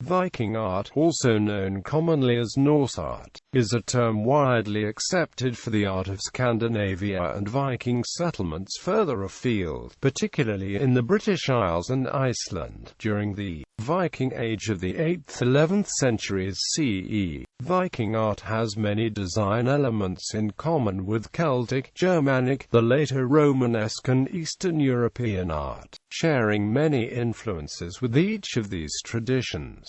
Viking art, also known commonly as Norse art, is a term widely accepted for the art of Scandinavia and Viking settlements further afield, particularly in the British Isles and Iceland, during the Viking Age of the 8th–11th centuries CE. Viking art has many design elements in common with Celtic, Germanic, the later Romanesque and Eastern European art, sharing many influences with each of these traditions.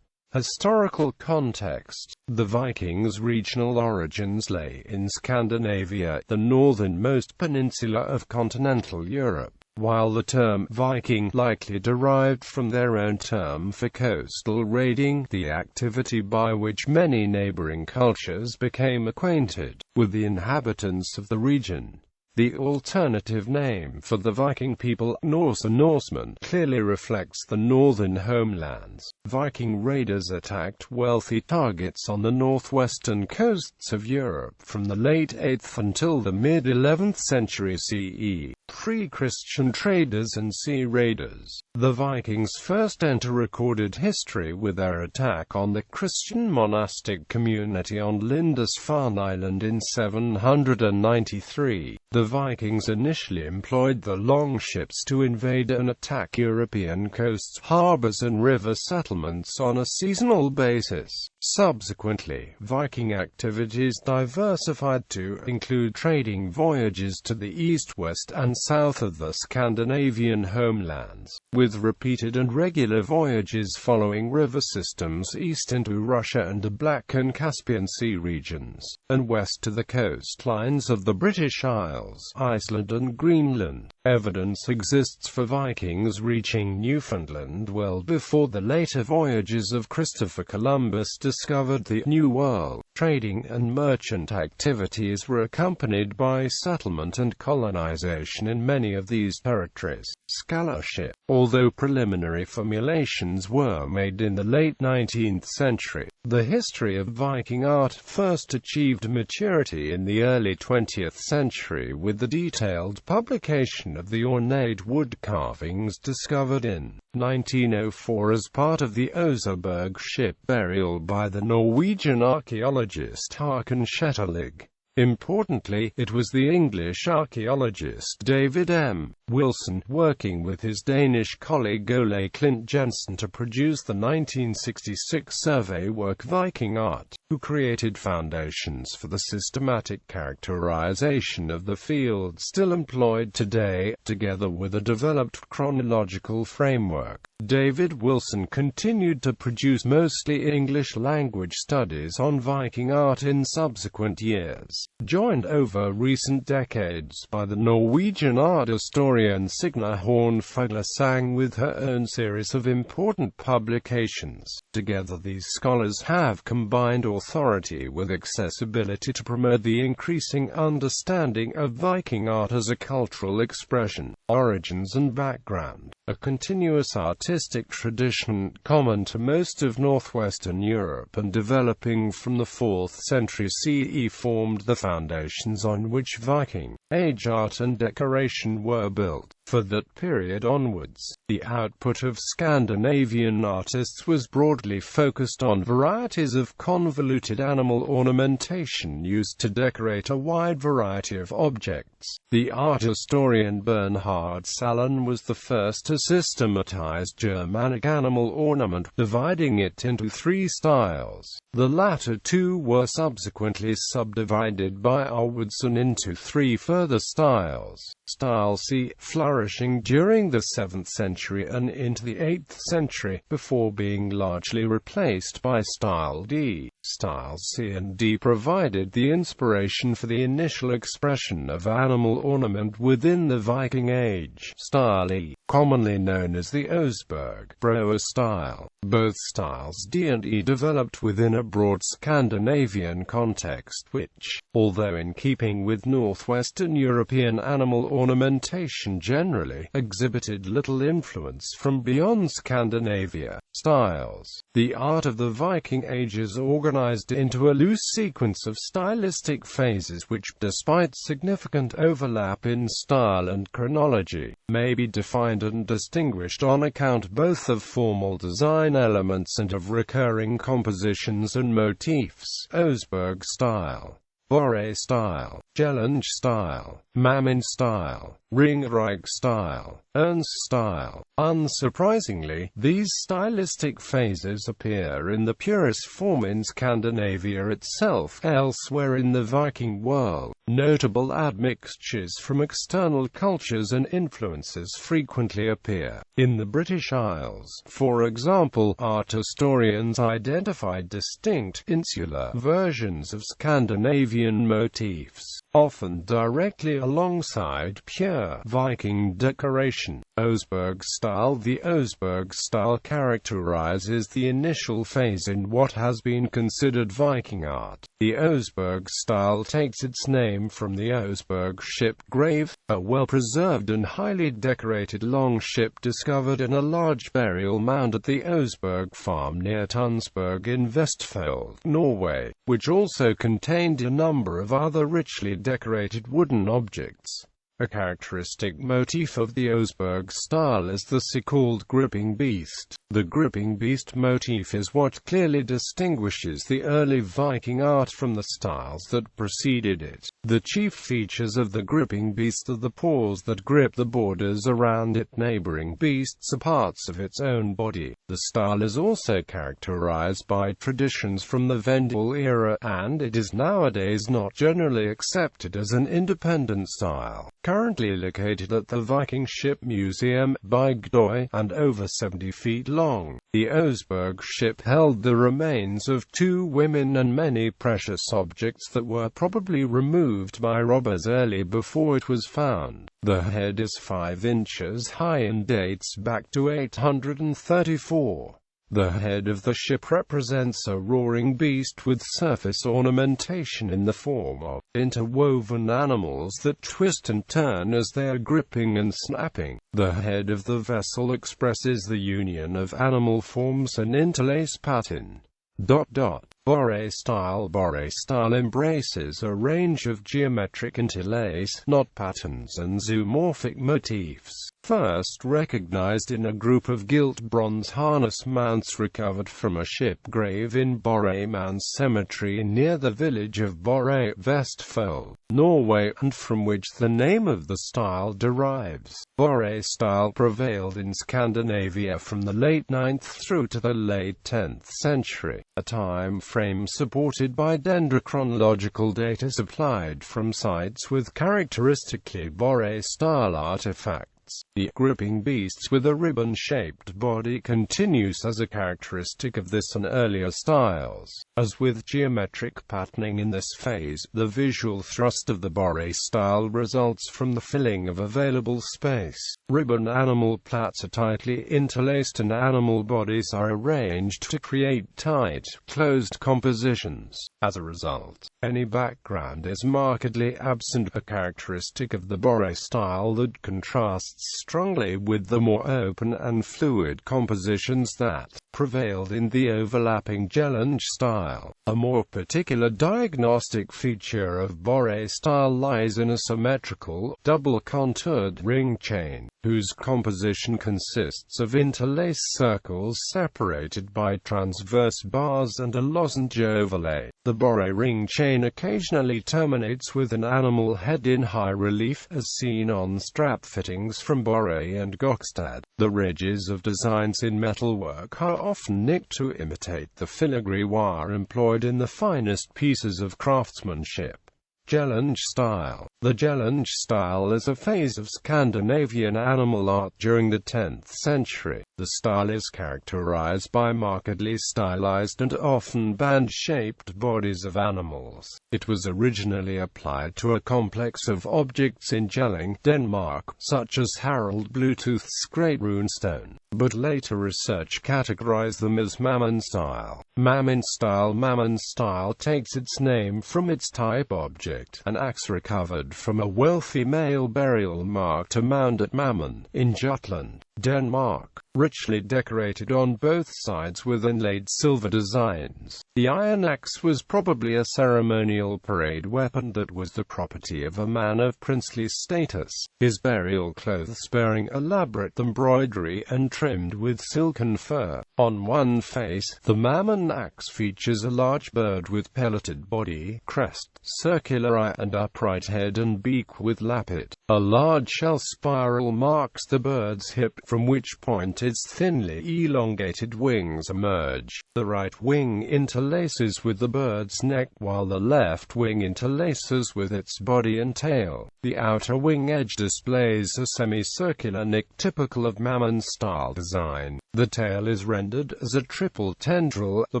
Historical context. The Vikings' regional origins lay in Scandinavia, the northernmost peninsula of continental Europe, while the term Viking likely derived from their own term for coastal raiding, the activity by which many neighboring cultures became acquainted with the inhabitants of the region. The alternative name for the Viking people, Norse or Norsemen, clearly reflects the northern homelands. Viking raiders attacked wealthy targets on the northwestern coasts of Europe from the late 8th until the mid-11th century CE. Pre-Christian traders and sea raiders. The Vikings first enter recorded history with their attack on the Christian monastic community on Lindisfarne Island in 793. The Vikings initially employed the longships to invade and attack European coasts, harbors and river settlements on a seasonal basis. Subsequently, Viking activities diversified to include trading voyages to the east, west and south of the Scandinavian homelands, with repeated and regular voyages following river systems east into Russia and the Black and Caspian Sea regions, and west to the coastlines of the British Isles, Iceland and Greenland. Evidence exists for Vikings reaching Newfoundland well before the later voyages of Christopher Columbus discovered the New World. Trading and merchant activities were accompanied by settlement and colonization in many of these territories. Scholarship. Although preliminary formulations were made in the late 19th century, the history of Viking art first achieved maturity in the early 20th century with the detailed publication of the ornate wood carvings discovered in 1904 as part of the Oseberg Ship burial by the Norwegian archaeologist Håkon Shetterlig. Importantly, it was the English archaeologist David M. Wilson, working with his Danish colleague Ole Klint Jensen to produce the 1966 survey work Viking Art, who created foundations for the systematic characterization of the field still employed today, together with a developed chronological framework. David Wilson continued to produce mostly English-language studies on Viking art in subsequent years, joined over recent decades by the Norwegian art historian Signe Hornfugler with her own series of important publications. Together these scholars have combined authority with accessibility to promote the increasing understanding of Viking art as a cultural expression, origins and background. A continuous artistic tradition, common to most of northwestern Europe and developing from the 4th century CE, formed the foundations on which Viking Age art and decoration were built. For that period onwards, the output of Scandinavian artists was broadly focused on varieties of convoluted animal ornamentation used to decorate a wide variety of objects. The art historian Bernhard Salon was the first to systematize Germanic animal ornament, dividing it into 3 styles. The latter 2 were subsequently subdivided by Arwidsson into 3 further styles. Style C, flourishing during the 7th century and into the 8th century, before being largely replaced by Style D. Styles C and D provided the inspiration for the initial expression of animal ornament within the Viking Age. Style E, commonly known as the Oseberg Bro Style. Both styles D and E developed within a broad Scandinavian context which, although in keeping with northwestern European animal ornamentation generally, exhibited little influence from beyond Scandinavia. Styles. The art of the Viking Age is organized into a loose sequence of stylistic phases which, despite significant overlap in style and chronology, may be defined defined and distinguished on account both of formal design elements and of recurring compositions and motifs. Oseberg Style, Bro Style, Challenge Style, Mammon Style, Reich Style, Urn Style. Unsurprisingly, these stylistic phases appear in the purest form in Scandinavia itself. Elsewhere in the Viking world, notable admixtures from external cultures and influences frequently appear. In the British Isles, for example, art historians identified distinct, insular versions of Scandinavian motifs, often directly alongside pure Viking decoration. Oseberg Style. The Oseberg Style characterizes the initial phase in what has been considered Viking art. The Oseberg Style takes its name from the Oseberg Ship grave, a well-preserved and highly decorated long ship discovered in a large burial mound at the Oseberg farm near Tunsberg in Vestfold, Norway, which also contained a number of other richly decorated wooden objects. A characteristic motif of the Oseberg style is the so-called gripping beast. The gripping beast motif is what clearly distinguishes the early Viking art from the styles that preceded it. The chief features of the gripping beast are the paws that grip the borders around it. Neighboring beasts are parts of its own body. The style is also characterized by traditions from the Vendel era, and it is nowadays not generally accepted as an independent style. Currently located at the Viking Ship Museum, Bygdøy, and over 70 feet long, the Oseberg Ship held the remains of 2 women and many precious objects that were probably removed by robbers early before it was found. The head is 5 inches high and dates back to 834. The head of the ship represents a roaring beast with surface ornamentation in the form of interwoven animals that twist and turn as they are gripping and snapping. The head of the vessel expresses the union of animal forms and interlace pattern. Bro Style. Bro Style embraces a range of geometric interlace, knot patterns and zoomorphic motifs, first recognized in a group of gilt bronze harness mounts recovered from a ship grave in Borremann Cemetery near the village of Borre, Vestfold, Norway, and from which the name of the style derives. Bro Style prevailed in Scandinavia from the late 9th through to the late 10th century, a time frame supported by dendrochronological data supplied from sites with characteristically Bro Style artifacts. The gripping beasts with a ribbon-shaped body continues as a characteristic of this and earlier styles. As with geometric patterning in this phase, the visual thrust of the Bro style results from the filling of available space. Ribbon animal plaits are tightly interlaced and animal bodies are arranged to create tight, closed compositions. As a result, any background is markedly absent, a characteristic of the Bro style that contrasts strongly with the more open and fluid compositions that prevailed in the overlapping Challenge style. A more particular diagnostic feature of Bro style lies in a symmetrical, double-contoured ring chain, whose composition consists of interlaced circles separated by transverse bars and a lozenge overlay. The Bro ring chain occasionally terminates with an animal head in high relief, as seen on strap fittings from Bro and Gokstad. The ridges of designs in metalwork are often nicked to imitate the filigree wire employed in the finest pieces of craftsmanship. Challenge style. The Challenge style is a phase of Scandinavian animal art during the 10th century. The style is characterized by markedly stylized and often band-shaped bodies of animals. It was originally applied to a complex of objects in Jelling, Denmark, such as Harald Bluetooth's Great Runestone, but later research categorized them as Mammon style. Mammon style. Mammon style takes its name from its type object, an axe recovered from a wealthy male burial marked a mound at Mammon, in Jutland, Denmark. richly decorated on both sides with inlaid silver designs. The iron axe was probably a ceremonial parade weapon that was the property of a man of princely status, his burial clothes bearing elaborate embroidery and trimmed with silken fur. On one face, the Mammon axe features a large bird with pelleted body, crest, circular eye and upright head and beak with lappet. A large shell spiral marks the bird's hip, from which point its thinly elongated wings emerge. The right wing interlaces with the bird's neck, while the left wing interlaces with its body and tail. The outer wing edge displays a semicircular nick typical of Mammon style design. The tail is rendered as a triple tendril, the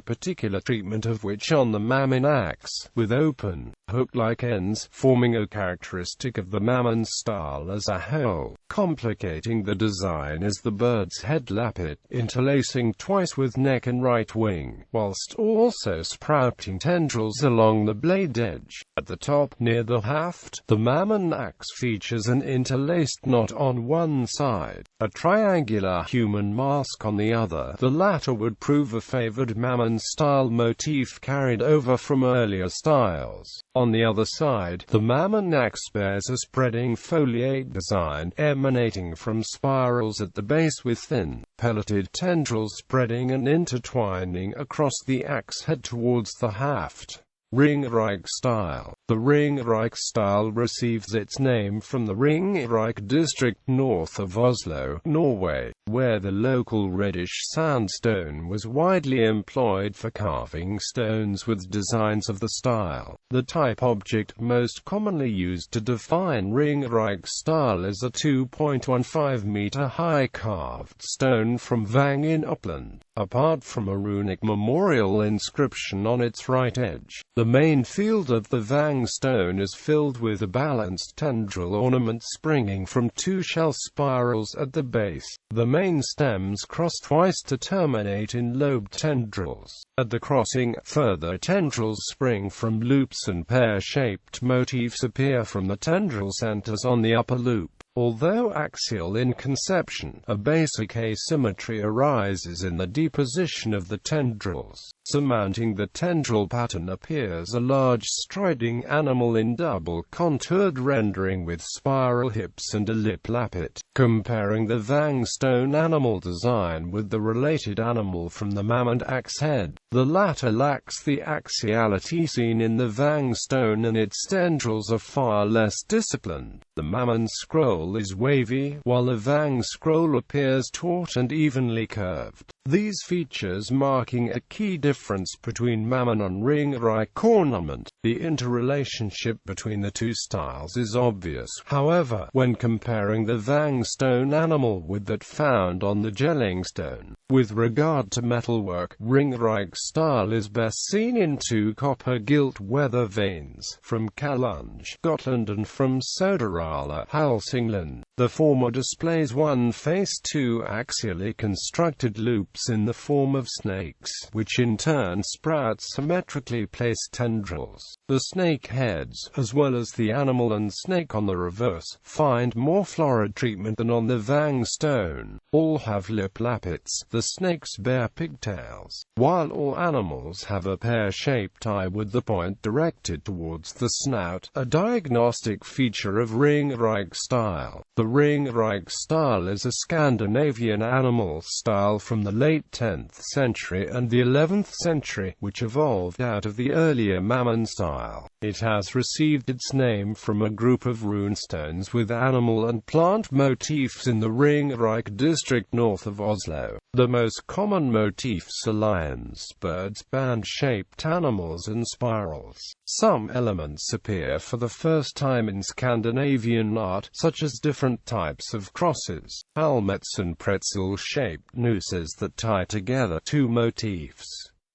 particular treatment of which on the Mammon axe, with open, hook-like ends, forming a characteristic of the Mammon style as a whole. Complicating the design is the bird's head lappet, interlacing twice with neck and right wing, whilst also sprouting tendrils along the blade edge. At the top, near the haft, the Mammon axe features an interlaced knot on one side, a triangular human mask on the other. The latter would prove a favored Mammon style motif carried over from earlier styles. On the other side, the Mammon axe bears a spreading foliate design, emanating from spirals at the base with thin, pelleted tendrils spreading and intertwining across the axe head towards the haft. Reich style. The Reich style receives its name from the Reich district north of Oslo, Norway, where the local reddish sandstone was widely employed for carving stones with designs of the style. The type object most commonly used to define Reich style is a 2.15 meter high carved stone from Vang in Uppland. Apart from a runic memorial inscription on its right edge, the main field of the Vang stone is filled with a balanced tendril ornament springing from two shell spirals at the base. The main stems cross twice to terminate in lobed tendrils. At the crossing, further tendrils spring from loops and pear-shaped motifs appear from the tendril centers on the upper loop. Although axial in conception, a basic asymmetry arises in the deposition of the tendrils. Surmounting the tendril pattern appears a large striding animal in double-contoured rendering with spiral hips and a lip lappet. Comparing the Vang stone animal design with the related animal from the Mammon axe head, the latter lacks the axiality seen in the Vang stone and its tendrils are far less disciplined. The Mammon Scroll is wavy, while the Vang Scroll appears taut and evenly curved. These features marking a key difference between Mammon and Reich ornament. The interrelationship between the two styles is obvious, however, when comparing the Vang stone animal with that found on the Jelling stone. With regard to metalwork, Reich style is best seen in two copper-gilt weather vanes, from Kalunge, Scotland and from Söderala, Hälsingland. The former displays one face two axially constructed loops in the form of snakes, which in turn sprout symmetrically placed tendrils. The snake heads, as well as the animal and snake on the reverse, find more florid treatment than on the Vang stone. All have lip lappets. The snakes bear pigtails, while all animals have a pear-shaped eye with the point directed towards the snout, a diagnostic feature of Reich style. The Reich style is a Scandinavian animal style from the late 10th century and the 11th century, which evolved out of the earlier Mammon style. It has received its name from a group of runestones with animal and plant motifs in the Reich district north of Oslo. The most common motifs are lions, birds, band-shaped animals and spirals. Some elements appear for the first time in Scandinavian art, such as different types of crosses, helmets and pretzel-shaped nooses that tie together two motifs.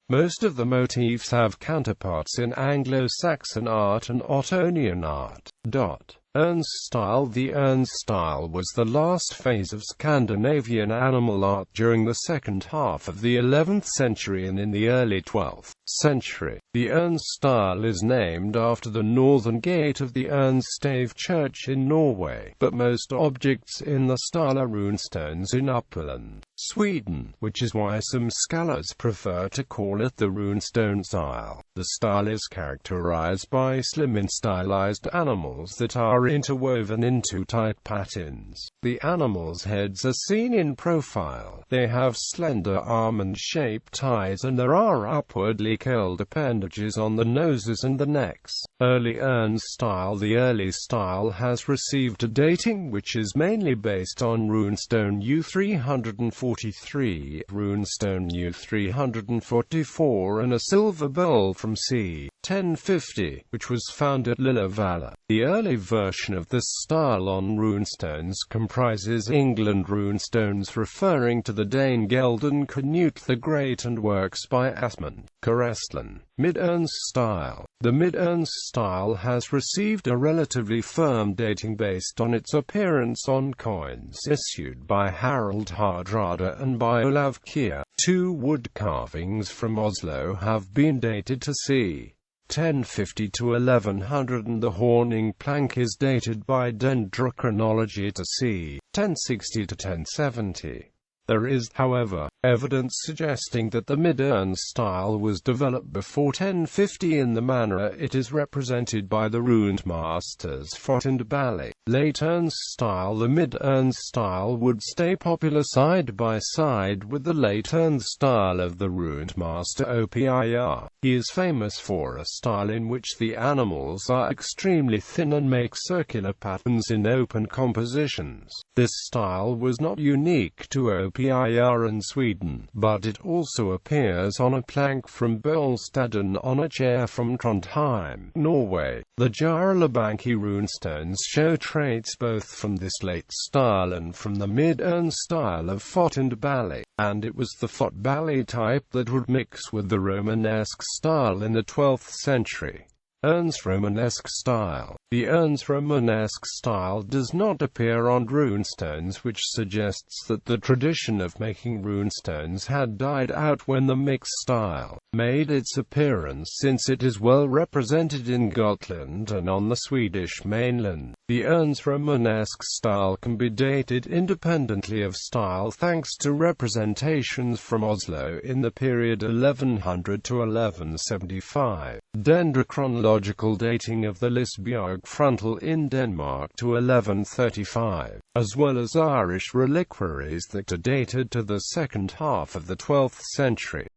Most of the motifs have counterparts in Anglo-Saxon art and Ottonian art. Urn style. The Urn style was the last phase of Scandinavian animal art during the second half of the 11th century and in the early 12th century. The Urn style is named after the northern gate of the Urnstave church in Norway, but most objects in the style are runestones in Uppland. Sweden, which is why some scholars prefer to call it the Runestone style. The style is characterized by slim and stylized animals that are interwoven into tight patterns. The animals' heads are seen in profile. They have slender almond-shaped eyes and there are upwardly curled appendages on the noses and the necks. Early Urn style. The early style has received a dating which is mainly based on Runestone U343, Runestone U344 and a silver bowl from c. 1050, which was found at Lillevalla. The early version of this style on runestones comprises England runestones referring to the Dane Gelden Canute the Great and works by Asmund Karestland. Mid-Urns style. The Mid-Urns style has received a relatively firm dating based on its appearance on coins issued by Harald Hardrada and by Olav Kjær. Two wood carvings from Oslo have been dated to c. 1050 to 1100 and the Horning plank is dated by dendrochronology to c. 1060 to 1070. There is, however, evidence suggesting that the mid-urn style was developed before 1050 in the manner it is represented by the runed masters Fot and Bally. Late Urn style. The mid-urn style would stay popular side by side with the late Urn style of the runed master Opir. He is famous for a style in which the animals are extremely thin and make circular patterns in open compositions. This style was not unique to Opir in Sweden, but it also appears on a plank from Bølstad and on a chair from Trondheim, Norway. The Jarlabanki runestones show traits both from this late style and from the mid-urn style of Fot and Bally, and it was the Fot-Bally type that would mix with the Romanesque style in the 12th century. Urns Romanesque style. The Urns Romanesque style does not appear on runestones, which suggests that the tradition of making runestones had died out when the mixed style made its appearance, since it is well represented in Gotland and on the Swedish mainland. The Urns Romanesque style can be dated independently of style thanks to representations from Oslo in the period 1100 to 1175. Dendrochronological dating of the Lisbjerg frontal in Denmark to 1135, as well as Irish reliquaries that are dated to the second half of the 12th century.